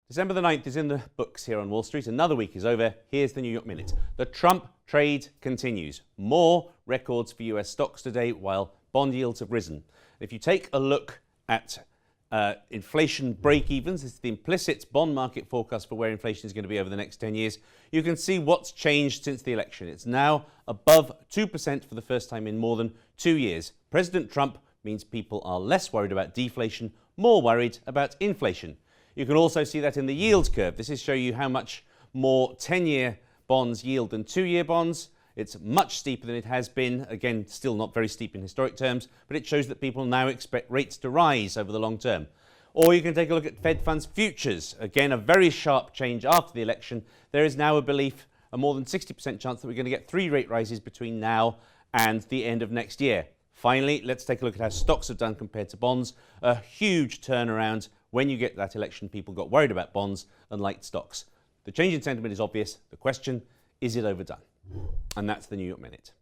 December the 9th is in the books here on Wall Street. Another week is over. Here's the New York Minute. The Trump trade continues. More records for US stocks today while bond yields have risen. If you take a look at inflation break-evens, this is the implicit bond market forecast for where inflation is going to be over the next 10 years, you can see what's changed since the election. It's now above 2% for the first time in more than 2 years. President Trump means people are less worried about deflation, more worried about inflation. You can also see that in the yield curve. This is show you how much more 10-year bonds yield than 2-year bonds. It's much steeper than it has been. Again, still not very steep in historic terms, but it shows that people now expect rates to rise over the long term. Or you can take a look at Fed funds futures. Again, a very sharp change after the election. There is now a belief, a more than 60% chance that we're going to get 3 rate rises between now and the end of next year. Finally, let's take a look at how stocks have done compared to bonds. A huge turnaround. When you get that election, people got worried about bonds and liked stocks. The change in sentiment is obvious. The question, is it overdone? And that's the New York Minute.